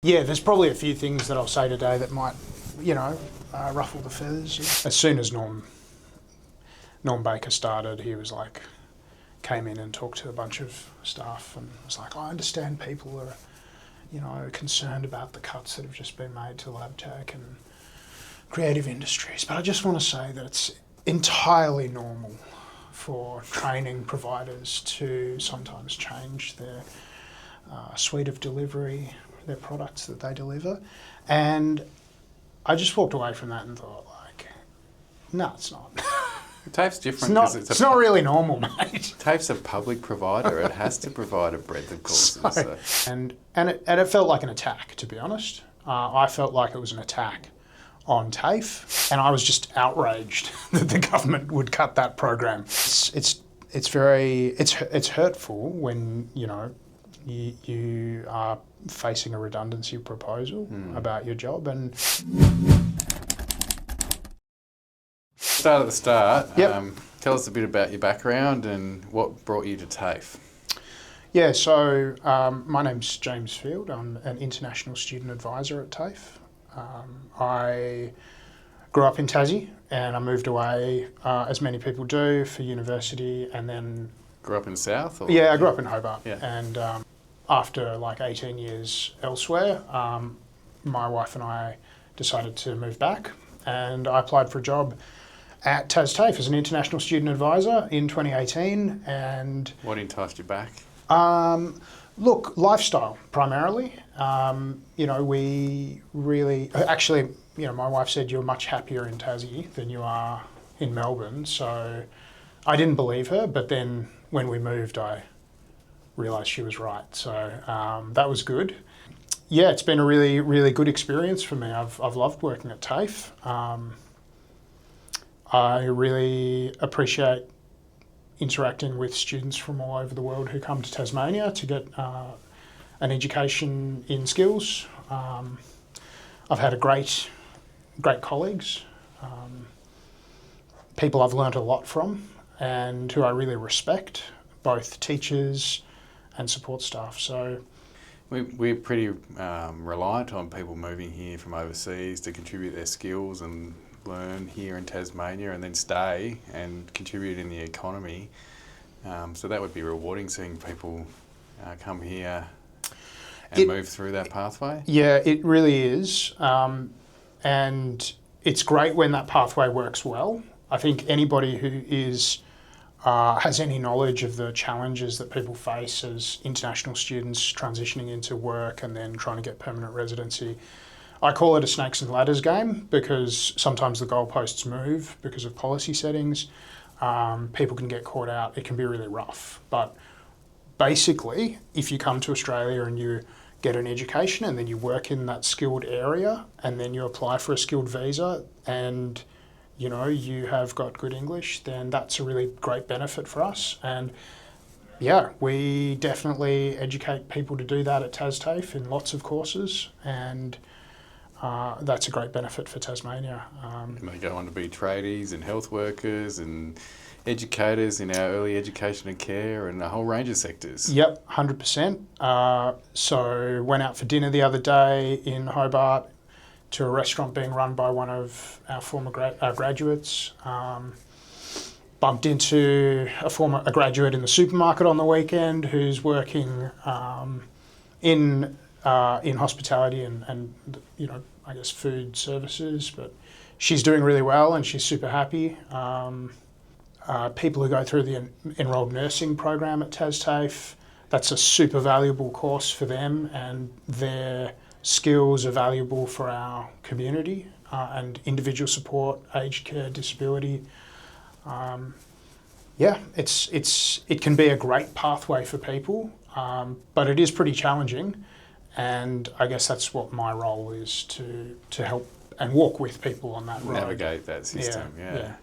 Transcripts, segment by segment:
Yeah, there's probably a few things that I'll say today that might, ruffle the feathers. As soon as Norm Baker started, he was like, came in and talked to a bunch of staff and was like, I understand people are, concerned about the cuts that have just been made to lab tech and creative industries. But I just want to say that it's entirely normal for training providers to sometimes change their suite of delivery, their products that they deliver. And I just walked away from that and thought, no, it's not. TAFE's different. It's not really normal, mate. TAFE's a public provider. It has to provide a breadth of courses. So. And it felt like an attack, to be honest. I felt like it was an attack on TAFE, and I was just outraged that the government would cut that program. It's hurtful when you are facing a redundancy proposal about your job. And start at the start. Yep. Tell us a bit about your background and what brought you to TAFE. Yeah, so my name's James Field. I'm an international student advisor at TAFE. I grew up in Tassie and I moved away, as many people do, for university, and then... Grew up in South? Or? Yeah, I grew up in Hobart. Yeah. And after 18 years elsewhere, my wife and I decided to move back, and I applied for a job at TasTAFE as an international student advisor in 2018. And what enticed you back? Look, lifestyle primarily. We really actually, my wife said you're much happier in Tassie than you are in Melbourne. So I didn't believe her, but then when we moved, I realised she was right. So that was good. Yeah, it's been a really, really good experience for me. I've loved working at TAFE. I really appreciate interacting with students from all over the world who come to Tasmania to get an education in skills. I've had great colleagues, people I've learnt a lot from and who I really respect, both teachers and support staff. So we're pretty reliant on people moving here from overseas to contribute their skills and learn here in Tasmania and then stay and contribute in the economy. So that would be rewarding, seeing people come here and move through that pathway. Yeah, it really is. And it's great when that pathway works well. I think anybody who has any knowledge of the challenges that people face as international students transitioning into work and then trying to get permanent residency, I call it a snakes and ladders game, because sometimes the goalposts move because of policy settings. People can get caught out. It can be really rough. But basically, if you come to Australia and you get an education and then you work in that skilled area and then you apply for a skilled visa and you have got good English, then that's a really great benefit for us. And yeah, we definitely educate people to do that at TasTAFE in lots of courses, and that's a great benefit for Tasmania. And they go on to be tradies and health workers and educators in our early education and care and a whole range of sectors. Yep, 100%. So went out for dinner the other day in Hobart to a restaurant being run by one of our former graduates. Bumped into a graduate in the supermarket on the weekend who's working in hospitality and I guess food services, but she's doing really well and she's super happy. People who go through the enrolled nursing program at TasTAFE, that's a super valuable course for them, and their skills are valuable for our community and individual support, aged care, disability. It can be a great pathway for people, but it is pretty challenging. And I guess that's what my role is, to help and walk with people on that road. Navigate that system, yeah.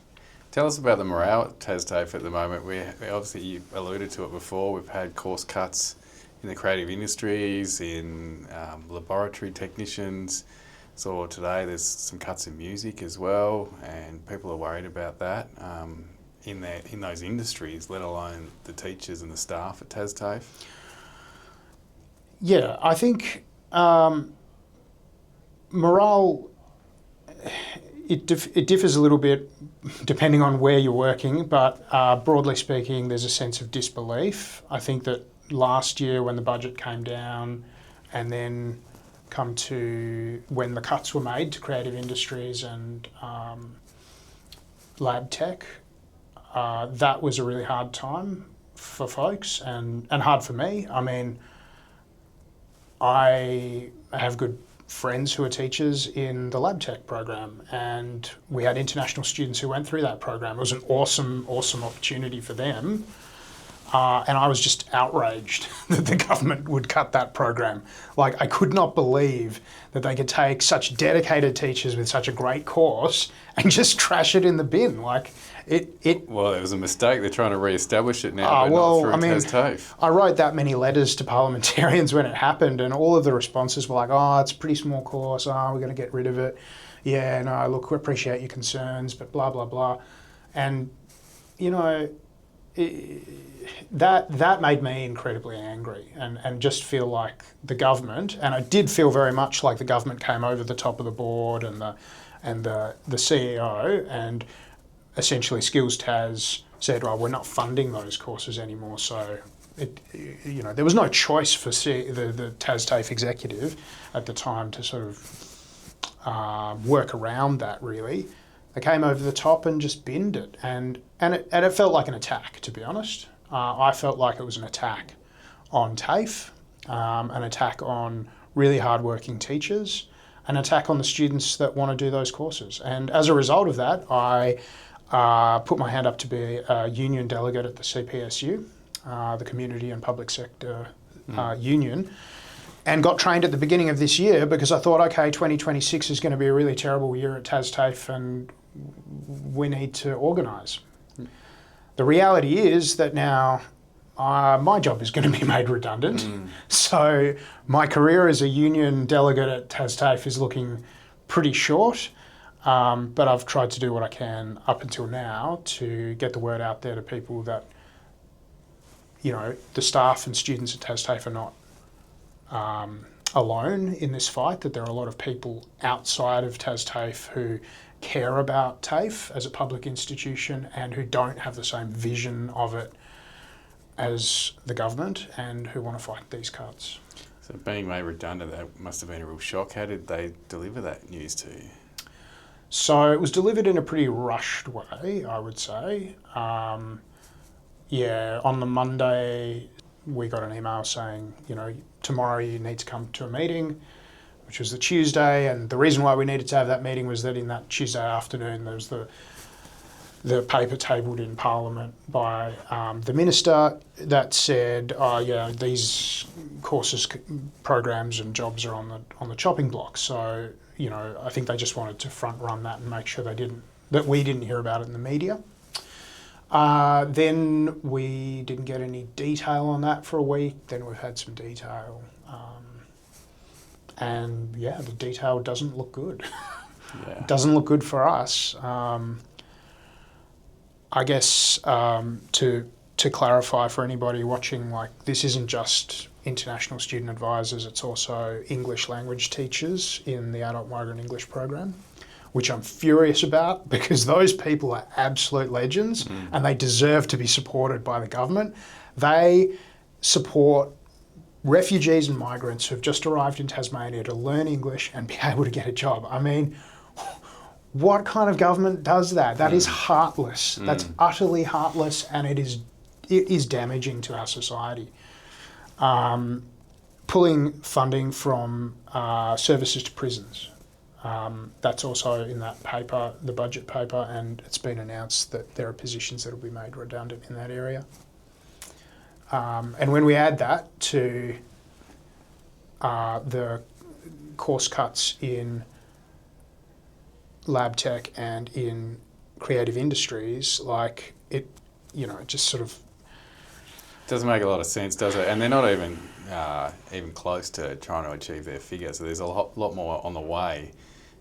Tell us about the morale at TasTAFE at the moment. We obviously, you alluded to it before, we've had course cuts in the creative industries, in laboratory technicians. So today there's some cuts in music as well, and people are worried about that in those industries, let alone the teachers and the staff at TasTAFE. Yeah, I think morale, it differs a little bit depending on where you're working, but broadly speaking, there's a sense of disbelief. I think that last year when the budget came down and then come to when the cuts were made to creative industries and lab tech, that was a really hard time for folks and hard for me. I mean, I have good friends who are teachers in the lab tech program, and we had international students who went through that program. It was an awesome opportunity for them. And I was just outraged that the government would cut that program. Like, I could not believe that they could take such dedicated teachers with such a great course and just trash it in the bin. Like, Well, it was a mistake. They're trying to re-establish it now, but not through TasTAFE. I wrote that many letters to parliamentarians when it happened, and all of the responses were like, oh, it's a pretty small course. Oh, we're going to get rid of it. Yeah, no, look, we appreciate your concerns, but blah, blah, blah. And, you know, that made me incredibly angry and just feel like the government, and I did feel very much like the government came over the top of the board and the CEO, and essentially Skills Tas said, well, we're not funding those courses anymore. So there was no choice for the TasTAFE executive at the time to sort of work around that, really. They came over the top and just binned it, and it felt like an attack, to be honest. I felt like it was an attack on TAFE, an attack on really hardworking teachers, an attack on the students that want to do those courses. And as a result of that, I put my hand up to be a union delegate at the CPSU, the Community and Public Sector Union, and got trained at the beginning of this year because I thought, okay, 2026 is going to be a really terrible year at TasTAFE and we need to organise. The reality is that now my job is going to be made redundant. So my career as a union delegate at TasTAFE is looking pretty short, but I've tried to do what I can up until now to get the word out there to people that, you know, the staff and students at TasTAFE are not alone in this fight, that there are a lot of people outside of TasTAFE who care about TAFE as a public institution and who don't have the same vision of it as the government and who want to fight these cuts. So being made redundant, that must have been a real shock. How did they deliver that news to you? So it was delivered in a pretty rushed way, I would say. On the Monday, we got an email saying, you know, tomorrow you need to come to a meeting, which was the Tuesday. And the reason why we needed to have that meeting was that in that Tuesday afternoon, there was the paper tabled in Parliament by the Minister that said, these courses, programs and jobs are on the chopping block. So, you know, I think they just wanted to front run that and make sure that we didn't hear about it in the media. Then we didn't get any detail on that for a week. Then we've had some detail. The detail doesn't look good. It doesn't look good for us. I guess to clarify for anybody watching, like, this isn't just international student advisors, it's also English language teachers in the Adult Migrant English program, which I'm furious about because those people are absolute legends and they deserve to be supported by the government. They support refugees and migrants who've just arrived in Tasmania to learn English and be able to get a job. I mean, what kind of government does that? That is heartless. That's utterly heartless, and it is damaging to our society. Pulling funding from services to prisons. That's also in that paper, the budget paper, and it's been announced that there are positions that will be made redundant in that area. And when we add that to the course cuts in lab tech and in creative industries, like it just sort of doesn't make a lot of sense, does it? And they're not even close to trying to achieve their figure. So there's a lot more on the way.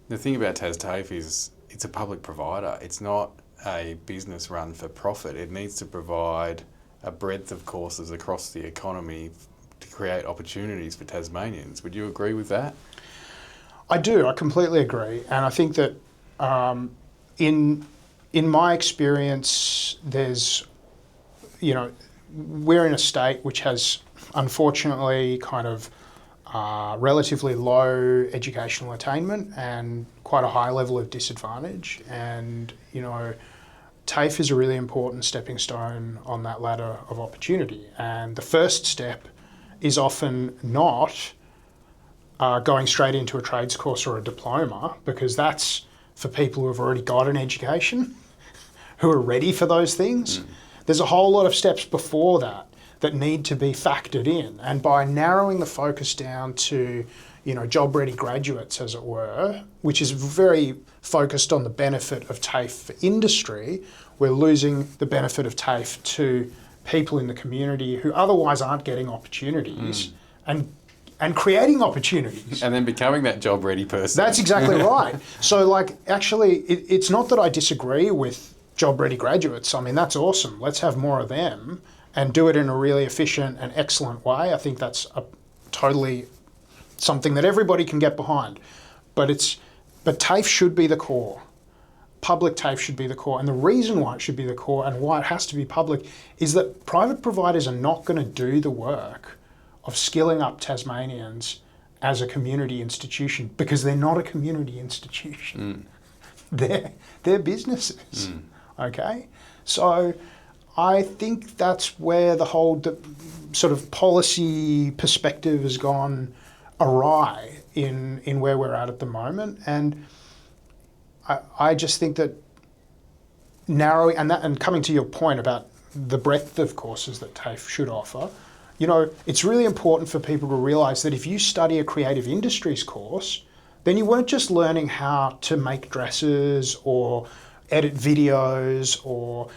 The thing about TasTAFE is it's a public provider. It's not a business run for profit. It needs to provide a breadth of courses across the economy to create opportunities for Tasmanians. Would you agree with that? I do. I completely agree, and I think that in my experience, there's, we're in a state which has unfortunately kind of relatively low educational attainment and quite a high level of disadvantage, and TAFE is a really important stepping stone on that ladder of opportunity. And the first step is often not going straight into a trades course or a diploma, because that's for people who have already got an education, who are ready for those things. There's a whole lot of steps before that need to be factored in. And by narrowing the focus down to, job-ready graduates, as it were, which is very focused on the benefit of TAFE for industry, we're losing the benefit of TAFE to people in the community who otherwise aren't getting opportunities and creating opportunities. And then becoming that job-ready person. That's exactly right. So, actually, it's not that I disagree with job-ready graduates. I mean, that's awesome. Let's have more of them and do it in a really efficient and excellent way. I think that's totally something that everybody can get behind. But TAFE should be the core. Public TAFE should be the core. And the reason why it should be the core and why it has to be public is that private providers are not going to do the work of skilling up Tasmanians as a community institution, because they're not a community institution. They're businesses. Okay? So I think that's where the whole sort of policy perspective has gone awry in where we're at the moment. And I just think that narrowing, and coming to your point about the breadth of courses that TAFE should offer, it's really important for people to realise that if you study a creative industries course, then you weren't just learning how to make dresses or edit videos or,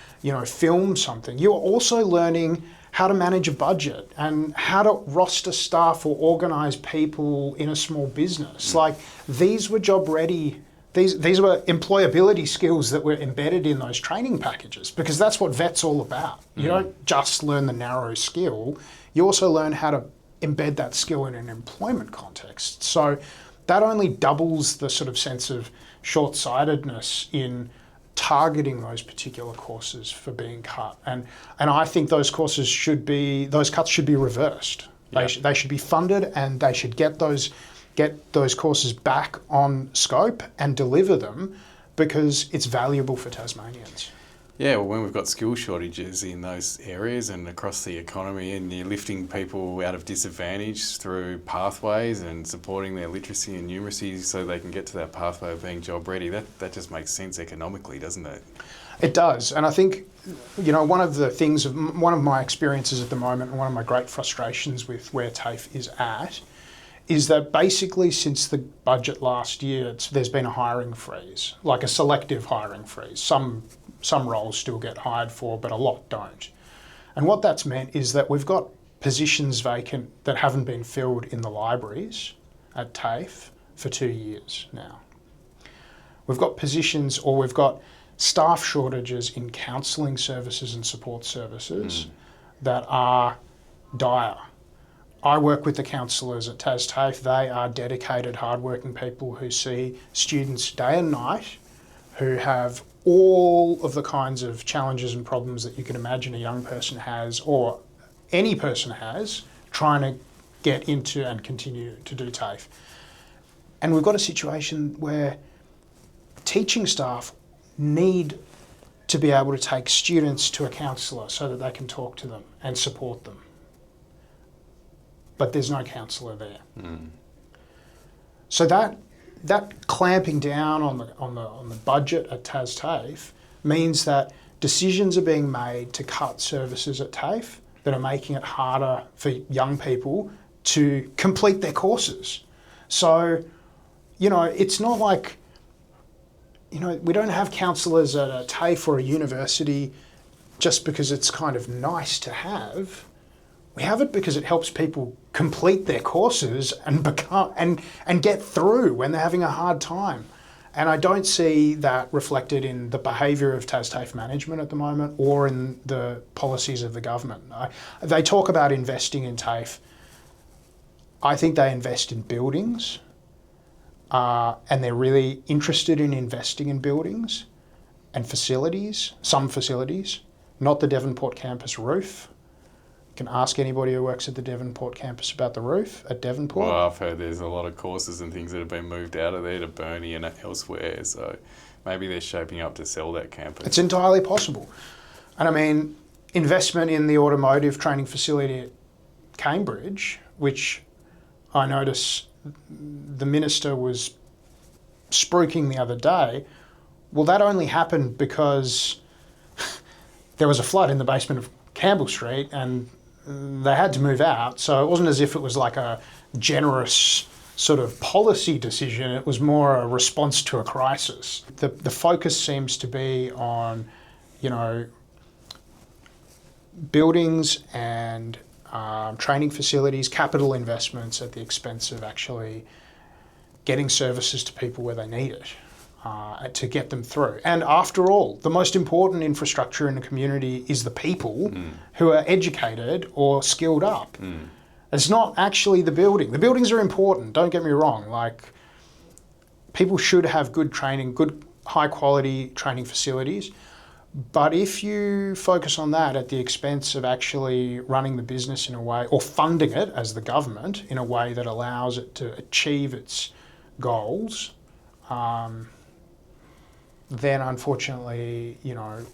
film something. You're also learning how to manage a budget and how to roster staff or organise people in a small business. These were job ready. These were employability skills that were embedded in those training packages, because that's what VET's all about. You don't just learn the narrow skill, you also learn how to embed that skill in an employment context. So that only doubles the sort of sense of short-sightedness in targeting those particular courses for being cut. And I think those cuts should be reversed. Yep. They should be funded, and they should get those courses back on scope and deliver them, because it's valuable for Tasmanians. Yeah, well, when we've got skill shortages in those areas and across the economy, and you're lifting people out of disadvantage through pathways and supporting their literacy and numeracy so they can get to that pathway of being job ready, that just makes sense economically, doesn't it? It does. And I think, one of my experiences at the moment, and one of my great frustrations with where TAFE is at, is that basically since the budget last year, there's been a hiring freeze, like a selective hiring freeze. Some roles still get hired for, but a lot don't. And what that's meant is that we've got positions vacant that haven't been filled in the libraries at TAFE for 2 years now. We've got we've got staff shortages in counselling services and support services that are dire. I work with the counsellors at TasTAFE. They are dedicated, hardworking people who see students day and night, who have all of the kinds of challenges and problems that you can imagine a young person has, or any person has, trying to get into and continue to do TAFE. And we've got a situation where teaching staff need to be able to take students to a counsellor so that they can talk to them and support them. But there's no counsellor there. So that clamping down on the budget at TasTAFE means that decisions are being made to cut services at TAFE that are making it harder for young people to complete their courses. So, it's not like, we don't have counsellors at a TAFE or a university just because it's kind of nice to have. We have it because it helps people complete their courses and get through when they're having a hard time. And I don't see that reflected in the behaviour of TasTAFE management at the moment or in the policies of the government. They talk about investing in TAFE. I think they invest in buildings, and they're really interested in investing in buildings and facilities, some facilities, not the Devonport campus roof. You can ask anybody who works at the Devonport campus about the roof at Devonport. Well, I've heard there's a lot of courses and things that have been moved out of there to Burnie and elsewhere, so maybe they're shaping up to sell that campus. It's entirely possible. And I mean, investment in the automotive training facility at Cambridge, which I notice the minister was spruiking the other day, well, that only happened because there was a flood in the basement of Campbell Street and they had to move out. So it wasn't as if it was like a generous sort of policy decision. It was more a response to a crisis. The focus seems to be on, you know, buildings and training facilities, capital investments at the expense of actually getting services to people where they need it, to get them through. And after all, the most important infrastructure in a community is the people who are educated or skilled up. It's not actually the building. The buildings are important, don't get me wrong. Like, people should have good training, good high quality training facilities. But if you focus on that at the expense of actually running the business in a way, or funding it as the government in a way that allows it to achieve its goals, then unfortunately, you know,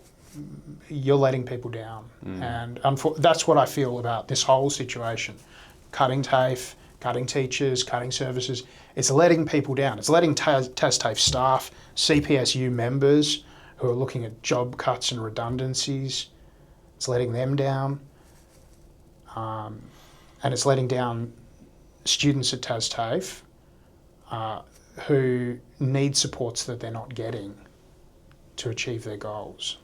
you're letting people down. And that's what I feel about this whole situation. Cutting TAFE, cutting teachers, cutting services. It's letting people down. It's letting TasTAFE staff, CPSU members who are looking at job cuts and redundancies, it's letting them down. And it's letting down students at TasTAFE who need supports that they're not getting to achieve their goals.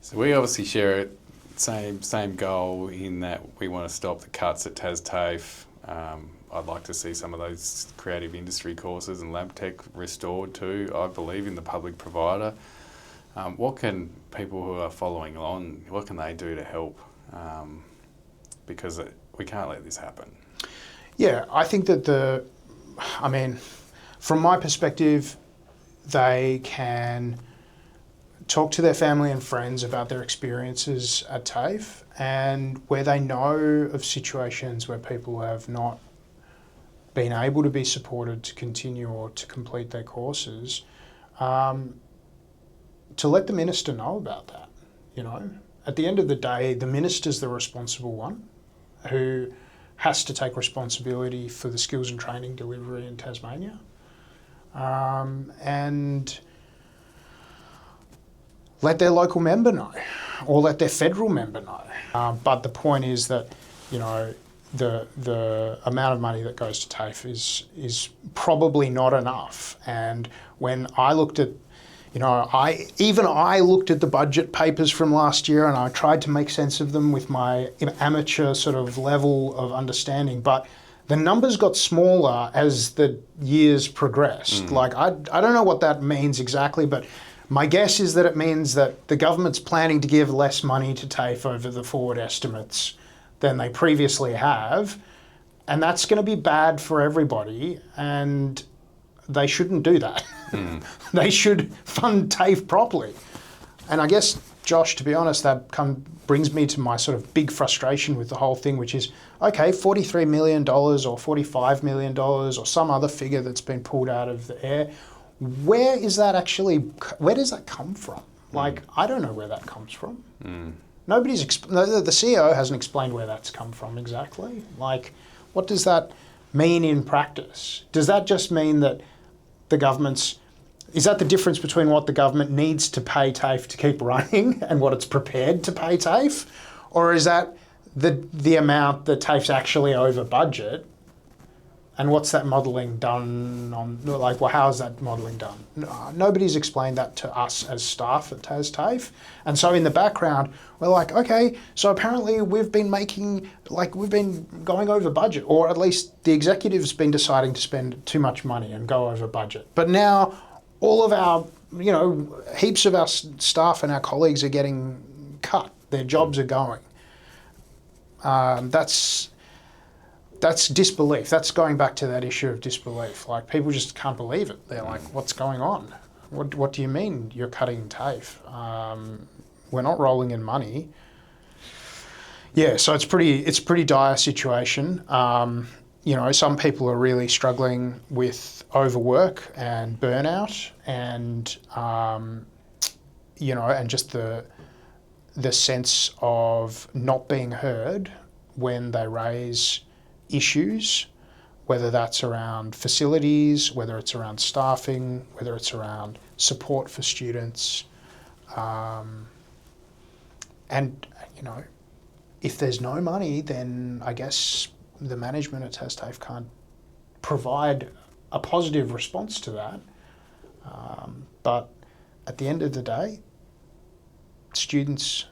So we obviously share it, same goal in that we want to stop the cuts at TasTAFE. I'd like to see some of those creative industry courses and lab tech restored too. I believe in the public provider. What can people who are following on, what can they do to help? Because we can't let this happen. Yeah, I think that from my perspective, they can talk to their family and friends about their experiences at TAFE, and where they know of situations where people have not been able to be supported to continue or to complete their courses, to let the minister know about that. You know, at the end of the day, the minister's the responsible one who has to take responsibility for the skills and training delivery in Tasmania. And let their local member know, or let their federal member know. But the point is that, you know, the amount of money that goes to TAFE is probably not enough. And when I looked at, you know, I looked at the budget papers from last year and I tried to make sense of them with my amateur sort of level of understanding, but the numbers got smaller as the years progressed. Like, I don't know what that means exactly, but my guess is that it means that the government's planning to give less money to TAFE over the forward estimates than they previously have, and that's going to be bad for everybody, and they shouldn't do that. They should fund TAFE properly. And I guess, Josh, to be honest, that brings me to my sort of big frustration with the whole thing, which is, okay, $43 million or $45 million or some other figure that's been pulled out of the air. Where does that come from? Like, I don't know where that comes from. The CEO hasn't explained where that's come from exactly. Like, what does that mean in practice? Does that just mean that is that the difference between what the government needs to pay TAFE to keep running and what it's prepared to pay TAFE? Or is that the amount that TAFE's actually over budget? And what's that modelling done on? Like, well, how is that modelling done? Nobody's explained that to us as staff at TasTAFE. And so in the background, we're like, okay, so apparently we've been going over budget, or at least the executive's been deciding to spend too much money and go over budget. But now all of our, you know, heaps of our staff and our colleagues are getting cut. Their jobs are going. that's disbelief. That's going back to that issue of disbelief. Like, people just can't believe it. They're like, what's going on? What do you mean you're cutting TAFE? We're not rolling in money. Yeah, so it's pretty dire situation. You know, some people are really struggling with overwork and burnout, and you know, and just the sense of not being heard when they raise issues, whether that's around facilities, whether it's around staffing, whether it's around support for students, and you know, if there's no money, then I guess the management at TasTAFE can't provide a positive response to that. But at the end of the day, students,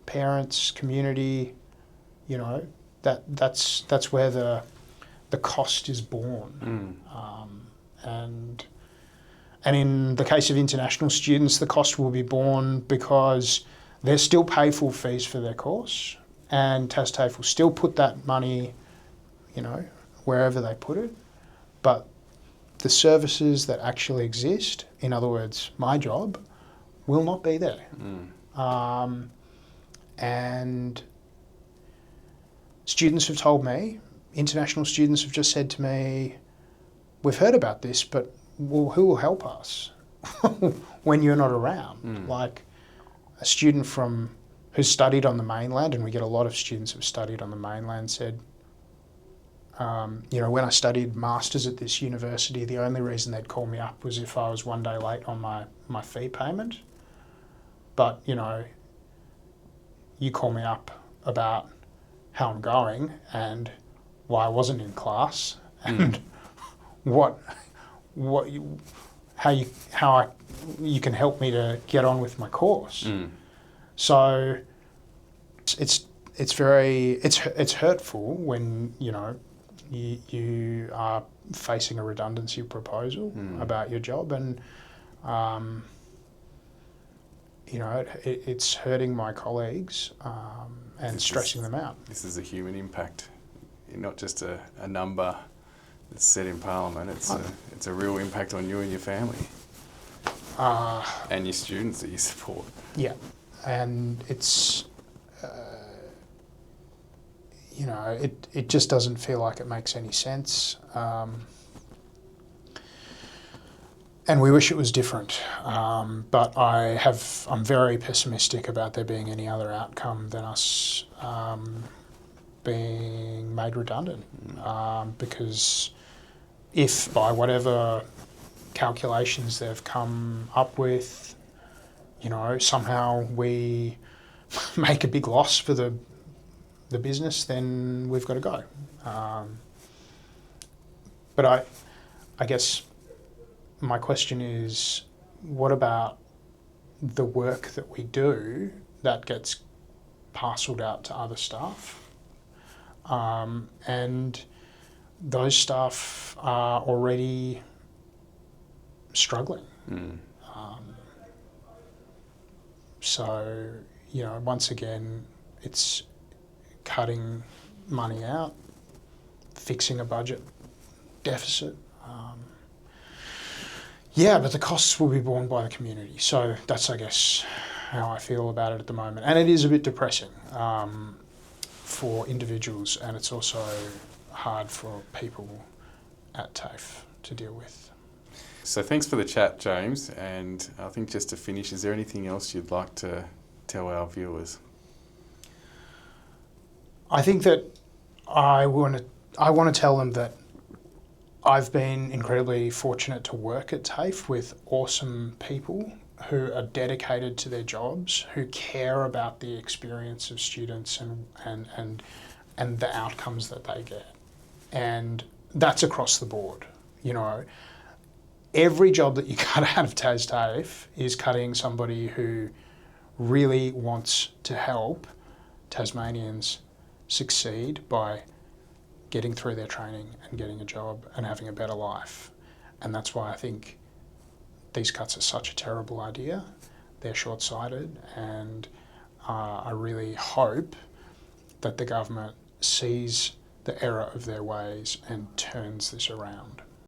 parents, community, you know, that's where the cost is born. And in the case of international students, the cost will be borne because they still pay full fees for their course, and TasTAFE will still put that money, you know, wherever they put it. But the services that actually exist, in other words, my job, will not be there. And students have told me, international students have just said to me, we've heard about this, but well, who will help us when you're not around? Like, a student who's studied on the mainland, and we get a lot of students who've studied on the mainland, said, you know, when I studied masters at this university, the only reason they'd call me up was if I was one day late on my fee payment. But, you know, you call me up about how I'm going and why I wasn't in class and how you can help me to get on with my course. So it's hurtful when, you know, you are facing a redundancy proposal about your job, and you know, it's hurting my colleagues and stressing them out. This is a human impact, not just a number that's set in Parliament. It's a real impact on you and your family and your students that you support. Yeah, and it's you know, it just doesn't feel like it makes any sense. And we wish it was different, but I'm very pessimistic about there being any other outcome than us being made redundant. Because if by whatever calculations they've come up with, you know, somehow we make a big loss for the business, then we've got to go. But I guess my question is, what about the work that we do that gets parcelled out to other staff? And those staff are already struggling. So, you know, once again, it's cutting money out, fixing a budget deficit. Yeah, but the costs will be borne by the community. So that's, I guess, how I feel about it at the moment. And it is a bit depressing for individuals, and it's also hard for people at TAFE to deal with. So thanks for the chat, James. And I think just to finish, is there anything else you'd like to tell our viewers? I think that I want to tell them that I've been incredibly fortunate to work at TAFE with awesome people who are dedicated to their jobs, who care about the experience of students and the outcomes that they get. And that's across the board. You know, every job that you cut out of TasTAFE is cutting somebody who really wants to help Tasmanians succeed by getting through their training and getting a job and having a better life. And that's why I think these cuts are such a terrible idea. They're short-sighted, and I really hope that the government sees the error of their ways and turns this around.